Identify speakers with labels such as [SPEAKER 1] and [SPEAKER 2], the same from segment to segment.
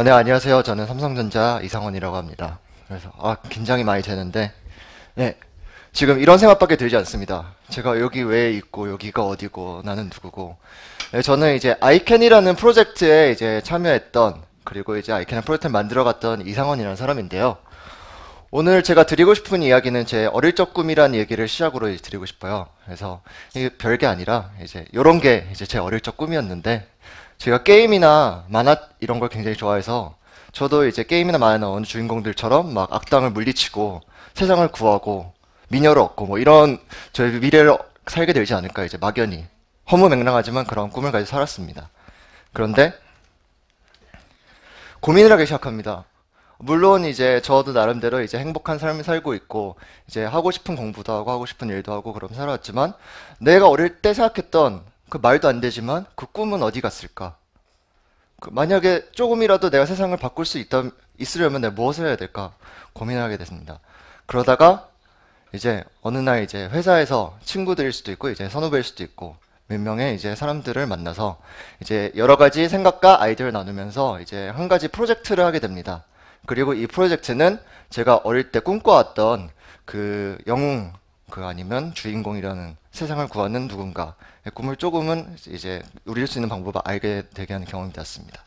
[SPEAKER 1] 네, 안녕하세요. 저는 삼성전자 이상원이라고 합니다. 그래서, 긴장이 많이 되는데, 네, 지금 이런 생각밖에 들지 않습니다. 제가 여기 왜 있고, 여기가 어디고, 나는 누구고. 네, 저는 이제 아이캔이라는 프로젝트에 이제 참여했던, 그리고 이제 아이캔 프로젝트를 만들어갔던 이상원이라는 사람인데요. 오늘 제가 드리고 싶은 이야기는 제 어릴 적 꿈이라는 얘기를 시작으로 이제 드리고 싶어요. 그래서 이게 별게 아니라 이제 요런 게 이제 제 어릴 적 꿈이었는데 제가 게임이나 만화 이런 걸 굉장히 좋아해서 저도 이제 게임이나 만화에 나오는 주인공들처럼 막 악당을 물리치고 세상을 구하고 미녀를 얻고 뭐 이런 저의 미래를 살게 되지 않을까 이제 막연히 허무맹랑하지만 그런 꿈을 가지고 살았습니다. 그런데 고민을 하기 시작합니다. 물론 이제 저도 나름대로 이제 행복한 삶을 살고 있고 이제 하고 싶은 공부도 하고 하고 싶은 일도 하고 그럼 살아왔지만 내가 어릴 때 생각했던 그 말도 안 되지만 그 꿈은 어디 갔을까? 만약에 조금이라도 내가 세상을 바꿀 수 있으려면 내가 무엇을 해야 될까? 고민하게 됐습니다. 그러다가 이제 어느 날 이제 회사에서 친구들일 수도 있고 이제 선후배일 수도 있고 몇 명의 이제 사람들을 만나서 이제 여러 가지 생각과 아이디어를 나누면서 이제 한 가지 프로젝트를 하게 됩니다. 그리고 이 프로젝트는 제가 어릴 때 꿈꿔왔던 그 영웅, 그 아니면 주인공이라는 세상을 구하는 누군가의 꿈을 조금은 이제 누릴 수 있는 방법을 알게 되게 하는 경험이 되었습니다.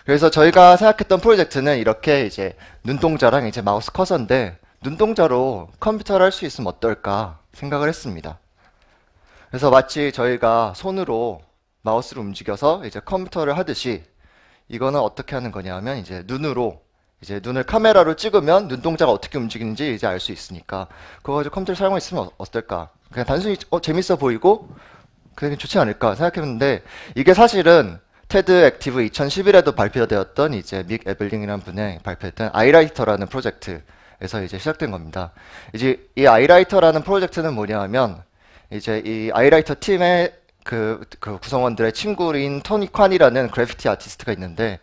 [SPEAKER 1] 그래서 저희가 생각했던 프로젝트는 이렇게 이제 눈동자랑 이제 마우스 커서인데 눈동자로 컴퓨터를 할 수 있으면 어떨까 생각을 했습니다. 그래서 마치 저희가 손으로 마우스를 움직여서 이제 컴퓨터를 하듯이 이거는 어떻게 하는 거냐 하면 이제 눈으로 이제 눈을 카메라로 찍으면 눈동자가 어떻게 움직이는지 이제 알 수 있으니까 그거 가지고 컴퓨터를 사용할 수 있으면 어떨까? 그냥 단순히 재밌어 보이고 그게 좋지 않을까 생각했는데 이게 사실은 테드 액티브 2011에도 발표되었던 이제 믹 에블링이라는 분의 발표했던 아이라이터라는 프로젝트에서 이제 시작된 겁니다. 이제 이 아이라이터라는 프로젝트는 뭐냐 하면 이제 이 아이라이터 팀의 그 구성원들의 친구인 토니 콴이라는 그래피티 아티스트가 있는데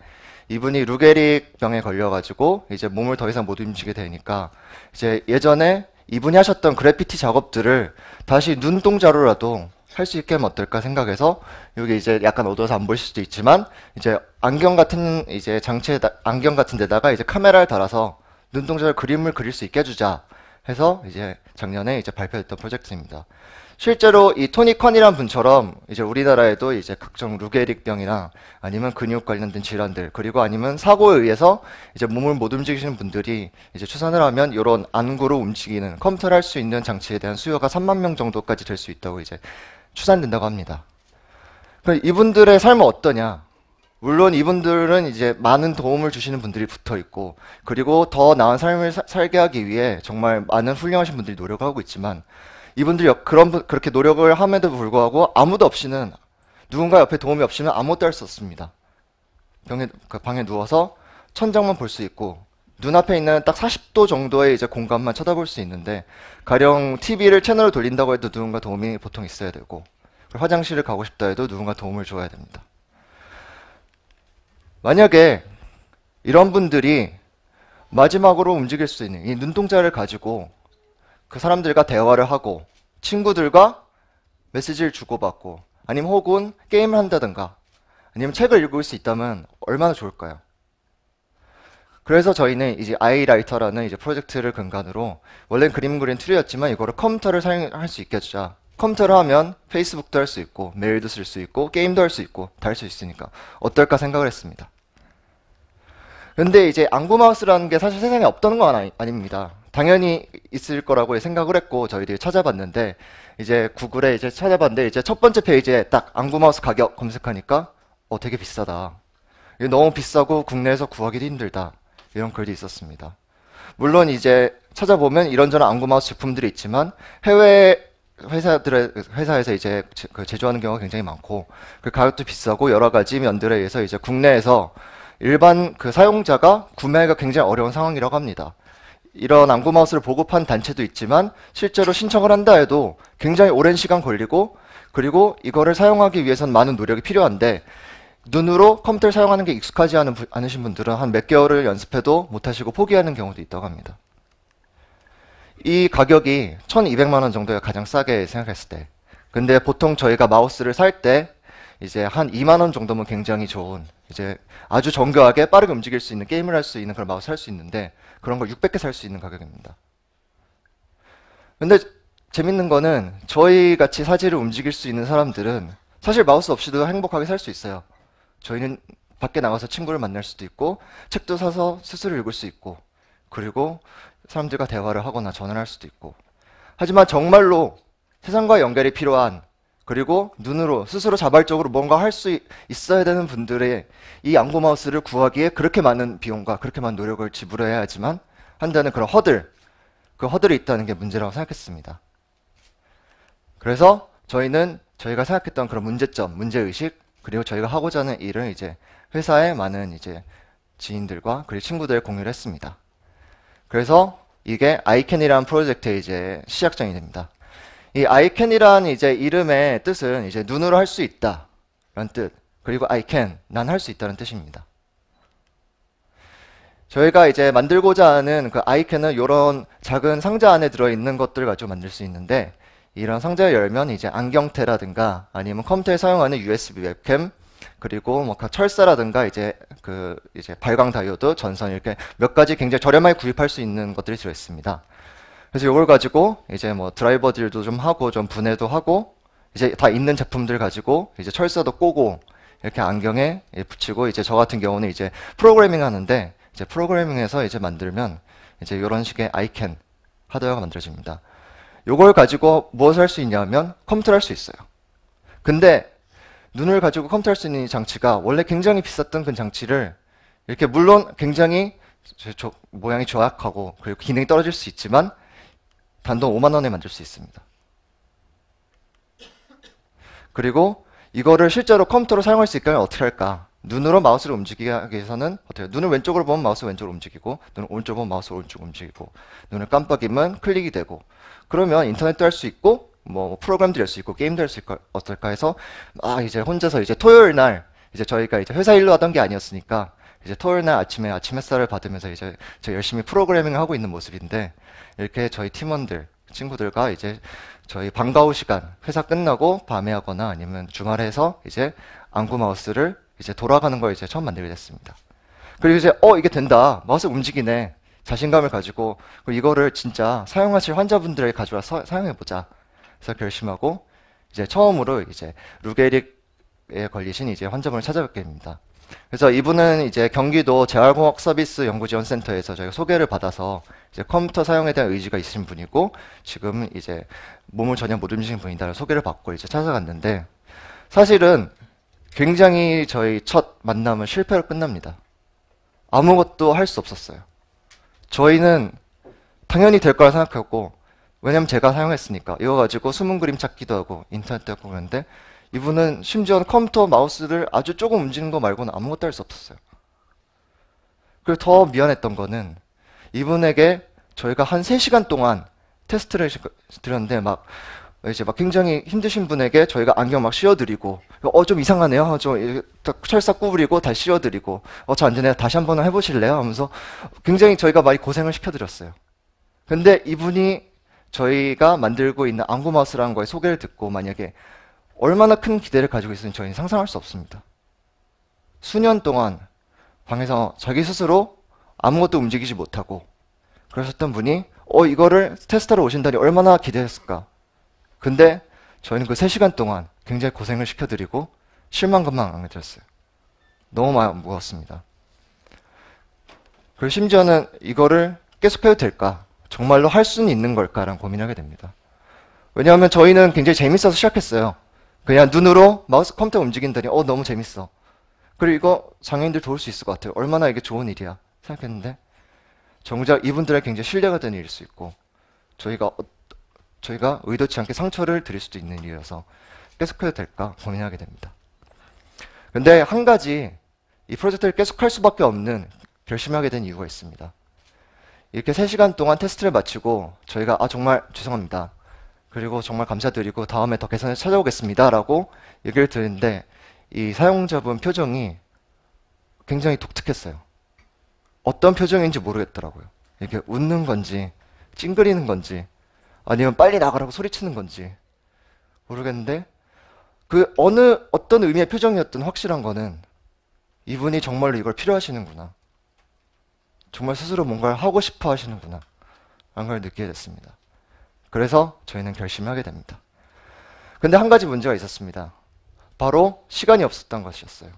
[SPEAKER 1] 이분이 루게릭 병에 걸려가지고 이제 몸을 더 이상 못 움직이게 되니까 이제 예전에 이분이 하셨던 그래피티 작업들을 다시 눈동자로라도 할 수 있게 하면 어떨까 생각해서 여기 이제 약간 어두워서 안 보실 수도 있지만 이제 안경 같은 이제 안경 같은 데다가 이제 카메라를 달아서 눈동자를 그림을 그릴 수 있게 해주자 해서 이제 작년에 이제 발표했던 프로젝트입니다. 실제로 이 토니 컨이란 분처럼 이제 우리나라에도 이제 각종 루게릭병이나 아니면 근육 관련된 질환들 그리고 아니면 사고에 의해서 이제 몸을 못 움직이시는 분들이 이제 추산을 하면 이런 안구로 움직이는 컴퓨터를 할 수 있는 장치에 대한 수요가 3만 명 정도까지 될 수 있다고 이제 추산된다고 합니다. 그럼 이분들의 삶은 어떠냐? 물론 이분들은 이제 많은 도움을 주시는 분들이 붙어 있고 그리고 더 나은 삶을 살게 하기 위해 정말 많은 훌륭하신 분들이 노력하고 있지만 이분들이 그렇게 노력을 함에도 불구하고 아무도 없이는 누군가 옆에 도움이 없이는 아무것도 할 수 없습니다. 방에 누워서 천장만 볼 수 있고 눈앞에 있는 딱 40도 정도의 이제 공간만 쳐다볼 수 있는데 가령 TV를 채널을 돌린다고 해도 누군가 도움이 보통 있어야 되고 화장실을 가고 싶다 해도 누군가 도움을 줘야 됩니다. 만약에 이런 분들이 마지막으로 움직일 수 있는 이 눈동자를 가지고 그 사람들과 대화를 하고 친구들과 메시지를 주고받고 아니면 혹은 게임을 한다든가 아니면 책을 읽을 수 있다면 얼마나 좋을까요? 그래서 저희는 이제 아이라이터라는 이제 프로젝트를 근간으로 원래는 그림 그리는 툴이었지만 이거를 컴퓨터를 사용할 수 있게 해주자. 컴퓨터를 하면 페이스북도 할 수 있고 메일도 쓸 수 있고 게임도 할 수 있고 다 할 수 있으니까 어떨까 생각을 했습니다. 근데 이제 안구 마우스라는 게 사실 세상에 없던 건 아닙니다. 당연히 있을 거라고 생각을 했고 저희들이 찾아봤는데 이제 구글에 이제 찾아봤는데 이제 첫 번째 페이지에 딱 안구 마우스 가격 검색하니까 되게 비싸다. 이게 너무 비싸고 국내에서 구하기도 힘들다. 이런 글도 있었습니다. 물론 이제 찾아보면 이런저런 안구 마우스 제품들이 있지만 해외 회사에서 이제 제조하는 경우가 굉장히 많고 그 가격도 비싸고 여러 가지 면들에 의해서 이제 국내에서 일반 그 사용자가 구매하기가 굉장히 어려운 상황이라고 합니다. 이런 안구 마우스를 보급한 단체도 있지만 실제로 신청을 한다 해도 굉장히 오랜 시간 걸리고 그리고 이거를 사용하기 위해서는 많은 노력이 필요한데 눈으로 컴퓨터를 사용하는 게 익숙하지 않으신 분들은 한 몇 개월을 연습해도 못하시고 포기하는 경우도 있다고 합니다. 이 가격이 1200만 원 정도가 가장 싸게 생각했을 때 근데 보통 저희가 마우스를 살 때 이제 한 2만 원 정도면 굉장히 좋은 이제 아주 정교하게 빠르게 움직일 수 있는 게임을 할 수 있는 그런 마우스 살 수 있는데 그런 걸 600개 살 수 있는 가격입니다. 근데 재밌는 거는 저희 같이 사지를 움직일 수 있는 사람들은 사실 마우스 없이도 행복하게 살 수 있어요. 저희는 밖에 나가서 친구를 만날 수도 있고 책도 사서 스스로 읽을 수 있고 그리고 사람들과 대화를 하거나 전화를 할 수도 있고 하지만 정말로 세상과 연결이 필요한 그리고 눈으로 스스로 자발적으로 뭔가 할 수 있어야 되는 분들의 이 안구 마우스를 구하기에 그렇게 많은 비용과 그렇게 많은 노력을 지불해야 하지만 한다는 그런 그 허들이 있다는 게 문제라고 생각했습니다. 그래서 저희는 저희가 생각했던 그런 문제점, 문제의식, 그리고 저희가 하고자 하는 일을 이제 회사의 많은 이제 지인들과 그리고 친구들 공유를 했습니다. 그래서 이게 아이캔이라는 프로젝트의 이제 시작점이 됩니다. 이 아이캔이라는 이제 이름의 뜻은 이제 눈으로 할 수 있다 라는 뜻, 그리고 I can, 난 할 수 있다는 뜻입니다. 저희가 이제 만들고자 하는 그 아이캔은 이런 작은 상자 안에 들어있는 것들을 가지고 만들 수 있는데 이런 상자를 열면 이제 안경테라든가 아니면 컴퓨터에 사용하는 USB 웹캠 그리고 뭐 철사라든가 이제 이제 발광 다이오드, 전선 이렇게 몇 가지 굉장히 저렴하게 구입할 수 있는 것들이 들어 있습니다. 그래서 이걸 가지고 이제 뭐 드라이버들도 좀 하고 좀 분해도 하고 이제 다 있는 제품들 가지고 이제 철사도 꼬고 이렇게 안경에 붙이고 이제 저 같은 경우는 이제 프로그래밍 하는데 이제 프로그래밍해서 이제 만들면 이제 이런 식의 아이캔 하드웨어가 만들어집니다. 요걸 가지고 무엇을 할 수 있냐면 컴퓨터를 할 수 있어요. 근데 눈을 가지고 컴퓨터 할 수 있는 이 장치가 원래 굉장히 비쌌던 그 장치를 이렇게 물론 굉장히 모양이 조약하고 그리고 기능이 떨어질 수 있지만 단돈 5만 원에 만들 수 있습니다. 그리고 이거를 실제로 컴퓨터로 사용할 수 있게 하면 어떻게 할까? 눈으로 마우스를 움직이기 위해서는 어때요? 눈을 왼쪽으로 보면 마우스 왼쪽으로 움직이고 눈을 오른쪽으로 보면 마우스 오른쪽으로 움직이고 눈을 깜빡이면 클릭이 되고 그러면 인터넷도 할 수 있고 뭐 프로그램도 할 수 있고 게임도 할 수 있고 어떨까 해서 이제 혼자서 이제 토요일 날 이제 저희가 이제 회사 일로 하던 게 아니었으니까 이제 토요일 날 아침에 아침 햇살을 받으면서 이제 저 열심히 프로그래밍을 하고 있는 모습인데 이렇게 저희 팀원들 친구들과 이제 저희 방과 후 시간 회사 끝나고 밤에 하거나 아니면 주말에 해서 이제 안구 마우스를 이제 돌아가는 걸 이제 처음 만들게 됐습니다. 그리고 이제 이게 된다 마우스 움직이네 자신감을 가지고 이거를 진짜 사용하실 환자분들에게 가져와서 사용해보자. 그래서 결심하고 이제 처음으로 이제 루게릭에 걸리신 이제 환자분을 찾아뵙게 됩니다. 그래서 이분은 이제 경기도 재활공학 서비스 연구지원센터에서 저희가 소개를 받아서 이제 컴퓨터 사용에 대한 의지가 있으신 분이고 지금 이제 몸을 전혀 못 움직이는 분이다라는 소개를 받고 이제 찾아갔는데 사실은 굉장히 저희 첫 만남은 실패로 끝납니다. 아무것도 할 수 없었어요. 저희는 당연히 될 거라 생각했고 왜냐면 제가 사용했으니까 이거 가지고 숨은 그림 찾기도 하고 인터넷도 하고 그러는데 이분은 심지어는 컴퓨터 마우스를 아주 조금 움직이는 거 말고는 아무것도 할 수 없었어요. 그리고 더 미안했던 거는 이분에게 저희가 한 3시간 동안 테스트를 드렸는데 이제 굉장히 힘드신 분에게 저희가 안경 막 씌워드리고 좀 이상하네요. 좀 철사 구부리고 다시 씌워드리고 잘 안 되네요. 다시 한번 해보실래요? 하면서 굉장히 저희가 많이 고생을 시켜드렸어요. 근데 이분이 저희가 만들고 있는 안구 마우스라는 거에 소개를 듣고 만약에 얼마나 큰 기대를 가지고 있으면 저희는 상상할 수 없습니다. 수년 동안 방에서 자기 스스로 아무것도 움직이지 못하고 그러셨던 분이 이거를 테스트하러 오신다니 얼마나 기대했을까. 근데 저희는 그 3시간 동안 굉장히 고생을 시켜드리고 실망감만 안 해드렸어요. 너무 무거웠습니다. 그리고 심지어는 이거를 계속해도 될까? 정말로 할 수는 있는 걸까라는 고민하게 됩니다. 왜냐하면 저희는 굉장히 재밌어서 시작했어요. 그냥 눈으로 마우스 컴퓨터 움직인다니 너무 재밌어. 그리고 이거 장애인들 도울 수 있을 것 같아요. 얼마나 이게 좋은 일이야 생각했는데 정작 이분들에게 굉장히 신뢰가 되는 일일 수 있고 저희가 의도치 않게 상처를 드릴 수도 있는 일이어서 계속해도 될까 고민하게 됩니다. 근데 한 가지 이 프로젝트를 계속할 수밖에 없는 결심하게 된 이유가 있습니다. 이렇게 3시간 동안 테스트를 마치고 저희가 정말 죄송합니다. 그리고 정말 감사드리고 다음에 더 개선을 찾아오겠습니다. 라고 얘기를 드리는데 이 사용자분 표정이 굉장히 독특했어요. 어떤 표정인지 모르겠더라고요. 이렇게 웃는 건지 찡그리는 건지 아니면 빨리 나가라고 소리치는 건지 모르겠는데 그 어떤 의미의 표정이었든 확실한 거는 이분이 정말로 이걸 필요하시는구나. 정말 스스로 뭔가를 하고 싶어 하시는구나. 라는 걸 느끼게 됐습니다. 그래서 저희는 결심하게 됩니다. 근데 한 가지 문제가 있었습니다. 바로 시간이 없었던 것이었어요.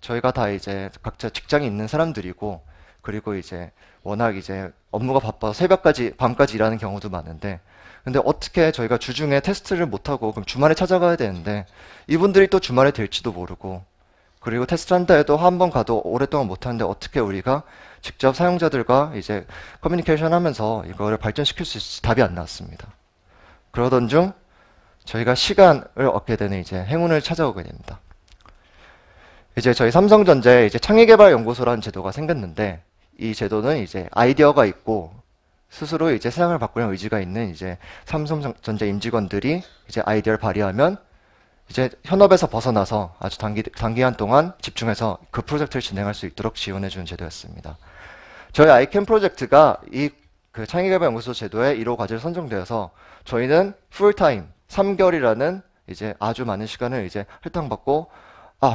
[SPEAKER 1] 저희가 다 이제 각자 직장이 있는 사람들이고, 그리고 이제 워낙 이제 업무가 바빠서 새벽까지, 밤까지 일하는 경우도 많은데, 근데 어떻게 저희가 주중에 테스트를 못하고, 그럼 주말에 찾아가야 되는데, 이분들이 또 주말에 될지도 모르고, 그리고 테스트 한다 해도 한 번 가도 오랫동안 못하는데 어떻게 우리가 직접 사용자들과 이제 커뮤니케이션 하면서 이거를 발전시킬 수 있을지 답이 안 나왔습니다. 그러던 중 저희가 시간을 얻게 되는 이제 행운을 찾아오게 됩니다. 이제 저희 삼성전자에 이제 창의개발연구소라는 제도가 생겼는데, 이 제도는 이제 아이디어가 있고 스스로 이제 세상을 바꾸려는 의지가 있는 이제 삼성전자 임직원들이 이제 아이디어를 발휘하면 이제 현업에서 벗어나서 아주 단기간 동안 집중해서 그 프로젝트를 진행할 수 있도록 지원해주는 제도였습니다. 저희 아이캔 프로젝트가 이 그 창의개발연구소 제도의 1호 과제로 선정되어서 저희는 풀타임 3개월이라는 이제 아주 많은 시간을 이제 할당받고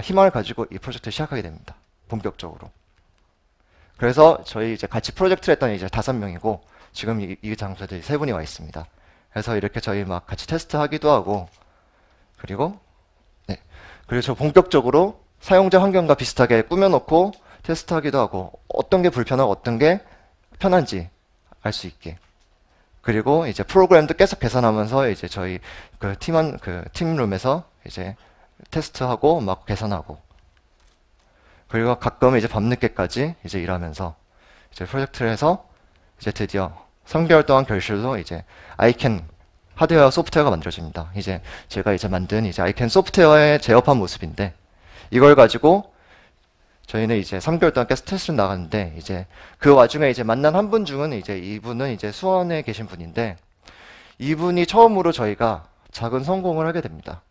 [SPEAKER 1] 희망을 가지고 이 프로젝트를 시작하게 됩니다. 본격적으로. 그래서 저희 이제 같이 프로젝트를 했던 이제 5명이고 지금 이 장소에 3분이 와 있습니다. 그래서 이렇게 저희 막 같이 테스트하기도 하고 그리고 저 본격적으로 사용자 환경과 비슷하게 꾸며놓고 테스트하기도 하고 어떤 게 불편하고 어떤 게 편한지 알 수 있게. 그리고 이제 프로그램도 계속 개선하면서 이제 저희 그 팀룸에서 이제 테스트하고 막 개선하고. 그리고 가끔 이제 밤늦게까지 이제 일하면서 이제 프로젝트를 해서 이제 드디어 3개월 동안 결실로 이제 아이캔 하드웨어와 소프트웨어가 만들어집니다. 이제 제가 이제 만든 이제 아이캔 소프트웨어의 제어판 모습인데, 이걸 가지고 저희는 이제 3개월 동안 계속 테스트를 나갔는데, 이제 그 와중에 이제 만난 한 분 중은 이제 이분은 이제 수원에 계신 분인데, 이분이 처음으로 저희가 작은 성공을 하게 됩니다.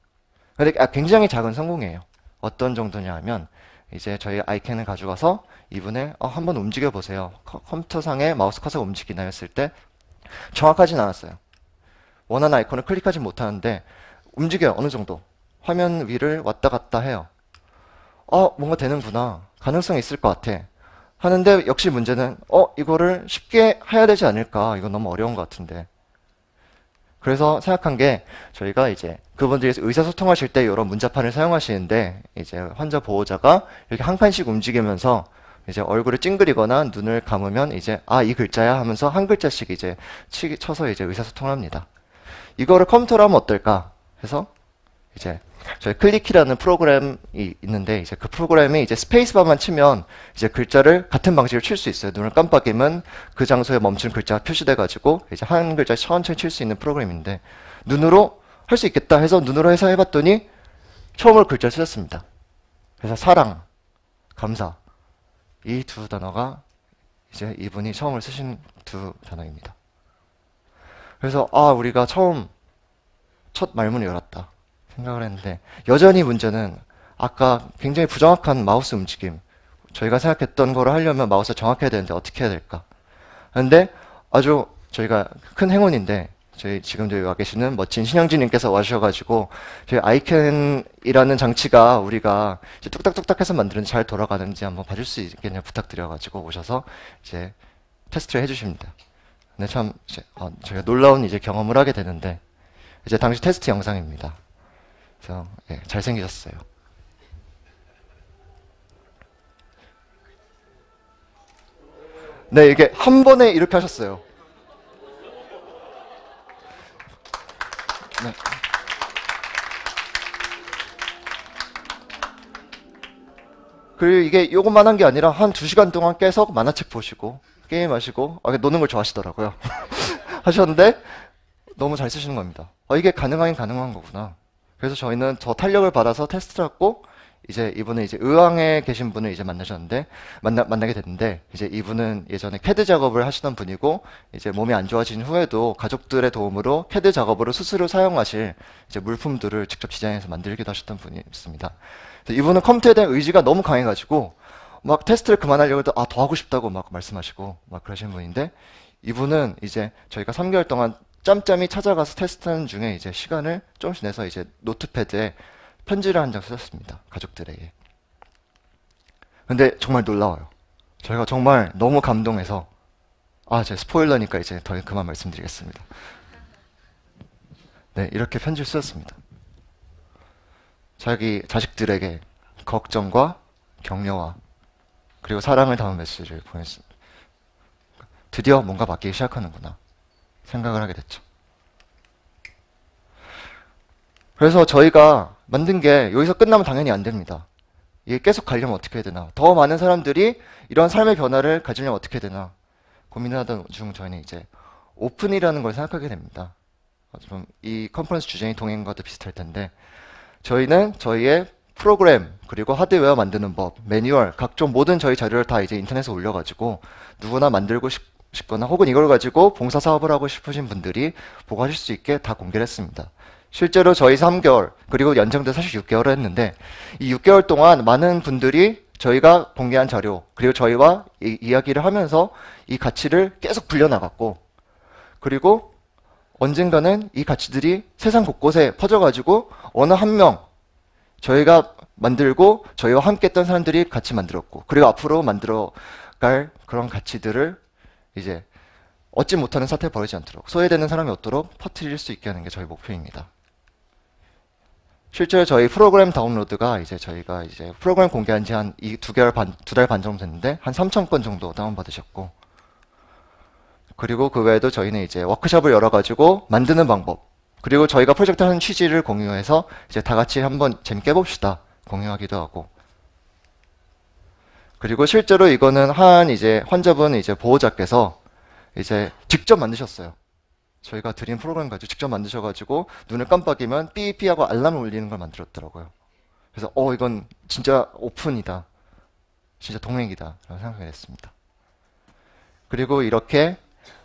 [SPEAKER 1] 근데 굉장히 작은 성공이에요. 어떤 정도냐 하면 이제 저희 아이캔을 가져가서 이분을 한번 움직여 보세요. 컴퓨터상에 마우스 커서가 움직이나요? 했을 때 정확하진 않았어요. 원하는 아이콘을 클릭하지 못하는데 움직여요. 어느 정도. 화면 위를 왔다 갔다 해요. 뭔가 되는구나. 가능성이 있을 것 같아. 하는데 역시 문제는 이거를 쉽게 해야 되지 않을까. 이건 너무 어려운 것 같은데. 그래서 생각한 게, 저희가 이제 그분들이 의사소통하실 때 이런 문자판을 사용하시는데, 이제 환자 보호자가 이렇게 한 칸씩 움직이면서 이제 얼굴을 찡그리거나 눈을 감으면 이제 이 글자야 하면서 한 글자씩 이제 쳐서 이제 의사소통을 합니다. 이거를 컴퓨터로 하면 어떨까 해서 이제 저희 클릭키라는 프로그램이 있는데, 이제 그 프로그램이 이제 스페이스바만 치면 이제 글자를 같은 방식으로 칠 수 있어요. 눈을 깜빡이면 그 장소에 멈춘 글자가 표시돼가지고 이제 한 글자 천천히 칠 수 있는 프로그램인데, 눈으로 할 수 있겠다 해서 눈으로 해서 해봤더니 처음으로 글자를 쓰셨습니다. 그래서 사랑, 감사, 이 두 단어가 이제 이분이 처음으로 쓰신 두 단어입니다. 그래서 우리가 첫 말문을 열었다 생각을 했는데, 여전히 문제는 아까 굉장히 부정확한 마우스 움직임, 저희가 생각했던 거를 하려면 마우스가 정확해야 되는데 어떻게 해야 될까. 근데 아주 저희가 큰 행운인데, 저희 지금 여기 와 계시는 멋진 신영진님께서 와주셔가지고 저희 아이캔이라는 장치가 우리가 이제 뚝딱뚝딱 해서 만드는데 잘 돌아가는지 한번 봐줄 수 있겠냐 부탁드려가지고 오셔서 이제 테스트를 해주십니다. 근데 참 저희가 놀라운 이제 경험을 하게 되는데, 이제 당시 테스트 영상입니다. 그래서 잘생기셨어요. 네, 이게 한 번에 이렇게 하셨어요. 네. 그리고 이게 요것만 한 게 아니라 한 2시간 동안 계속 만화책 보시고 게임하시고 노는 걸 좋아하시더라고요. 하셨는데 너무 잘 쓰시는 겁니다. 이게 가능하긴 가능한 거구나. 그래서 저희는 더 탄력을 받아서 테스트를 했고, 이제 이분은 이제 의왕에 계신 분을 이제 만나셨는데, 만나게 됐는데, 이제 이분은 예전에 CAD 작업을 하시던 분이고, 이제 몸이 안 좋아진 후에도 가족들의 도움으로 CAD 작업으로 스스로 사용하실 이제 물품들을 직접 디자인해서 만들기도 하셨던 분이 있습니다. 그래서 이분은 컴퓨터에 대한 의지가 너무 강해가지고, 막 테스트를 그만하려고 해도 더 하고 싶다고 막 말씀하시고, 막 그러시는 분인데, 이분은 이제 저희가 3개월 동안 짬짬이 찾아가서 테스트하는 중에 이제 시간을 조금씩 내서 이제 노트패드에 편지를 한 장 썼습니다. 가족들에게. 근데 정말 놀라워요. 저희가 정말 너무 감동해서 제 스포일러니까 이제 더 그만 말씀드리겠습니다. 네, 이렇게 편지를 쓰었습니다. 자기 자식들에게 걱정과 격려와 그리고 사랑을 담은 메시지를 보냈습니다. 드디어 뭔가 바뀌기 시작하는구나 생각을 하게 됐죠. 그래서 저희가 만든 게 여기서 끝나면 당연히 안 됩니다. 이게 계속 가려면 어떻게 해야 되나, 더 많은 사람들이 이런 삶의 변화를 가지려면 어떻게 해야 되나 고민을 하던 중 저희는 이제 오픈이라는 걸 생각하게 됩니다. 좀 이 컨퍼런스 주제인 동행과도 비슷할 텐데, 저희는 저희의 프로그램 그리고 하드웨어 만드는 법, 매뉴얼, 각종 모든 저희 자료를 다 이제 인터넷에 올려가지고 누구나 만들고 싶거나 혹은 이걸 가지고 봉사 사업을 하고 싶으신 분들이 보고 하실 수 있게 다 공개를 했습니다. 실제로 저희 3개월 그리고 연장도 사실 6개월을 했는데, 이 6개월 동안 많은 분들이 저희가 공개한 자료 그리고 저희와 이야기를 하면서 이 가치를 계속 불려나갔고, 그리고 언젠가는 이 가치들이 세상 곳곳에 퍼져가지고 어느 한 명, 저희가 만들고 저희와 함께 했던 사람들이 같이 만들었고, 그리고 앞으로 만들어갈 그런 가치들을 이제 얻지 못하는 사태에 벌어지지 않도록, 소외되는 사람이 없도록 퍼뜨릴 수 있게 하는 게 저희 목표입니다. 실제로 저희 프로그램 다운로드가 이제 저희가 이제 프로그램 공개한 지 한 2달 반 정도 됐는데 한 3,000건 정도 다운받으셨고, 그리고 그 외에도 저희는 이제 워크숍을 열어가지고 만드는 방법, 그리고 저희가 프로젝트 하는 취지를 공유해서 이제 다 같이 한번 재밌게 해봅시다 공유하기도 하고, 그리고 실제로 이거는 한 이제 환자분 이제 보호자께서 이제 직접 만드셨어요. 저희가 드린 프로그램 가지고 직접 만드셔가지고 눈을 깜빡이면 삐삐하고 알람을 울리는 걸 만들었더라고요. 그래서 이건 진짜 오픈이다, 진짜 동행이다 라고 생각이 됐습니다. 그리고 이렇게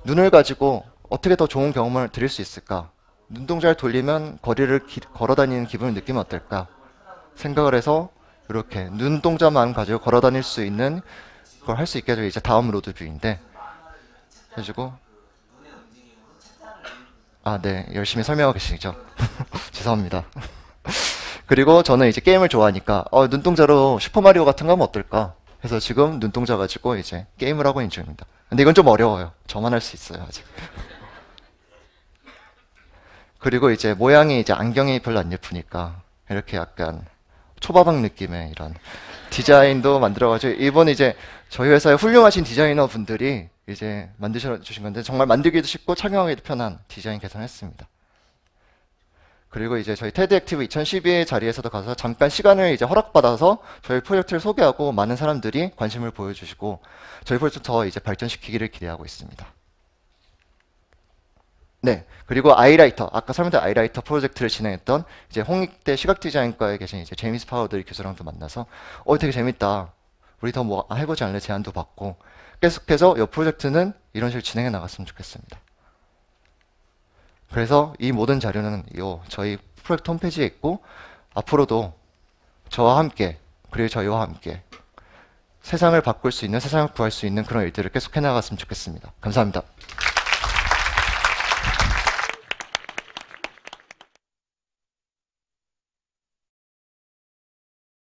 [SPEAKER 1] 눈을 가지고 어떻게 더 좋은 경험을 드릴 수 있을까, 눈동자를 돌리면 거리를 걸어다니는 기분을 느끼면 어떨까 생각을 해서 이렇게 눈동자만 가지고 걸어다닐 수 있는 걸 할 수 있게 해서 이제 다음 로드뷰인데 해주고, 네, 열심히 설명하고 계시죠. 죄송합니다. 그리고 저는 이제 게임을 좋아하니까 눈동자로 슈퍼마리오 같은 거 하면 어떨까 해서 지금 눈동자 가지고 이제 게임을 하고 있는 중입니다. 근데 이건 좀 어려워요. 저만 할 수 있어요 아직. 그리고 이제 모양이 이제 안경이 별로 안 예쁘니까 이렇게 약간 초밥왕 느낌의 이런 디자인도 만들어가지고, 이번 이제 저희 회사의 훌륭하신 디자이너 분들이 이제 만드셔 주신 건데 정말 만들기도 쉽고 착용하기도 편한 디자인 개선했습니다. 그리고 이제 저희 테드 액티브 2012 자리에서도 가서 잠깐 시간을 이제 허락받아서 저희 프로젝트를 소개하고 많은 사람들이 관심을 보여주시고 저희 프로젝트 더 이제 발전시키기를 기대하고 있습니다. 네, 그리고 아이라이터, 아까 설명드린 아이라이터 프로젝트를 진행했던 이제 홍익대 시각디자인과에 계신 이제 제임스 파워더리 교수랑도 만나서 되게 재밌다, 우리 더 뭐 해보지 않을래 제안도 받고, 계속해서 이 프로젝트는 이런 식으로 진행해 나갔으면 좋겠습니다. 그래서 이 모든 자료는 저희 프로젝트 홈페이지에 있고, 앞으로도 저와 함께 그리고 저희와 함께 세상을 바꿀 수 있는, 세상을 구할 수 있는 그런 일들을 계속 해나갔으면 좋겠습니다. 감사합니다.